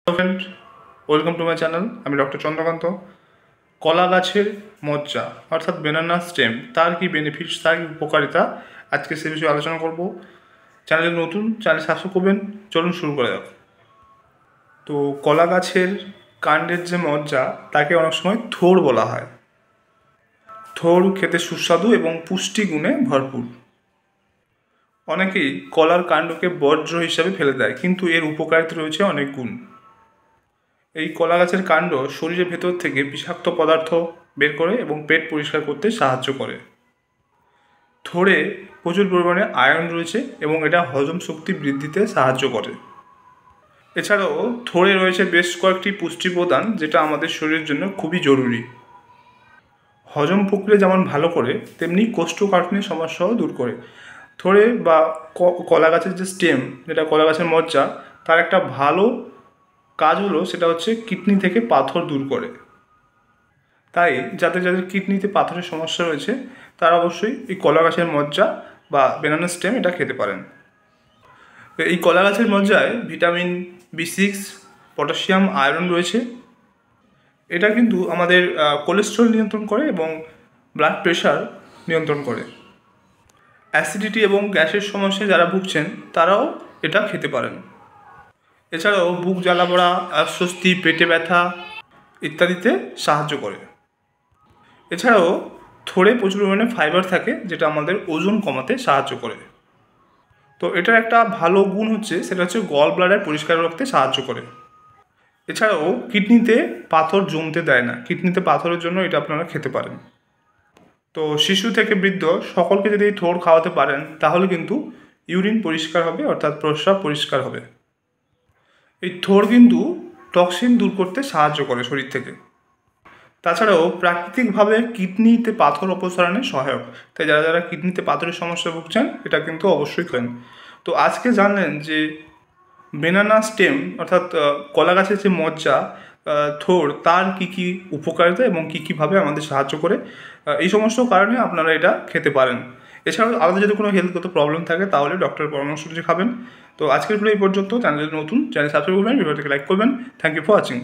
Hello friend, welcome to my channel. আমি doctor Chandrakant. কলা গাছের মজ্জা অর্থাৎ বেনানা স্টেম, তার কি বেনিফিটস, তার কি উপকারিতা, আজকে সে বিষয়ে আলোচনা করব। চ্যানেলে নতুন, চ্যানেল সাবস্ক্রাইব করবেন। চলুন শুরু করে দেব। তো কলা গাছের কাণ্ডের যে মজ্জা, তাকে অনেক সময় থোড় বলা হয়। থোড় খেতে সুস্বাদু এবং পুষ্টিগুণে ভরপুর। অনেকেই কলার কাণ্ডকে বর্জ্য হিসাবে ফেলে দেয়, কিন্তু এর উপকারিতা রয়েছে অনেক গুণ। এই কলা গাছের কাণ্ড শরীরের ভেতর থেকে বিষাক্ত পদার্থ বের করে এবং পেট পরিষ্কার করতে সাহায্য করে। থোড়ে প্রচুর পরিমাণে আয়রন রয়েছে এবং এটা হজম শক্তি বৃদ্ধিতে সাহায্য করে। এছাড়াও থোড়ে রয়েছে বেশ কয়েকটি পুষ্টি উপাদান, যেটা আমাদের শরীরের জন্য খুবই জরুরি। হজম প্রক্রিয়া যেমন ভালো করে, তেমনি কোষ্ঠকাঠিন্যের সমস্যাও দূর করে। থোড়ে বা কলা গাছের যে স্টেম, যেটা কলা গাছের মজ্জা, তার একটা ভালো কাজ হলো সেটা হচ্ছে কিডনি থেকে পাথর দূর করে। তাই যাদের কিডনিতে পাথরের সমস্যা রয়েছে, তারা অবশ্যই এই কলা গাছের মজ্জা বা বেনানা স্টেম এটা খেতে পারেন। এই কলা গাছের মজ্জায় ভিটামিন B6, পটাশিয়াম, আয়রন রয়েছে। এটা কিন্তু আমাদের কোলেস্ট্রল নিয়ন্ত্রণ করে এবং ব্লাড প্রেশার নিয়ন্ত্রণ করে। অ্যাসিডিটি এবং গ্যাসের সমস্যায় যারা ভুগছেন, তারাও এটা খেতে পারেন। এছাড়াও বুক জ্বালা পোড়া, অস্বস্তি, পেটে ব্যথা ইত্যাদিতে সাহায্য করে। এছাড়াও থোড়ে প্রচুর পরিমাণে ফাইবার থাকে, যেটা আমাদের ওজন কমাতে সাহায্য করে। তো এটার একটা ভালো গুণ হচ্ছে, সেটা হচ্ছে গল ব্লাডার পরিষ্কার রাখতে সাহায্য করে। এছাড়াও কিডনিতে পাথর জমতে দেয় না। কিডনিতে পাথরের জন্য এটা আপনারা খেতে পারেন। তো শিশু থেকে বৃদ্ধ সকলকে যদি এই থোড় খাওয়াতে পারেন, তাহলে কিন্তু ইউরিন পরিষ্কার হবে, অর্থাৎ প্রস্রাব পরিষ্কার হবে। এই থোড় কিন্তু টক্সিন দূর করতে সাহায্য করে শরীর থেকে। তাছাড়াও প্রাকৃতিকভাবে কিডনিতে পাথর অপসারণে সহায়ক। তাই যারা কিডনিতে পাথরের সমস্যা ভুগছেন, এটা কিন্তু অবশ্যই খান। তো আজকে জানলেন যে বেনানা স্টেম অর্থাৎ কলা গাছের যে মজ্জা, থোড়, তার কী কী উপকারিতা এবং কী কীভাবে আমাদের সাহায্য করে। এই সমস্ত কারণে আপনারা এটা খেতে পারেন। এছাড়াও আলাদা যদি কোনো হেলথগত প্রবলেম থাকে, তাহলে ডক্টরের পরামর্শ অনুযায়ী খাবেন। তো আজকের ভিডিও এই পর্যন্ত। চ্যানেল নতুন, চ্যানেল সাবস্ক্রাইব করবেন, ভিডিওটিকে লাইক করবেন। Thank you for watching.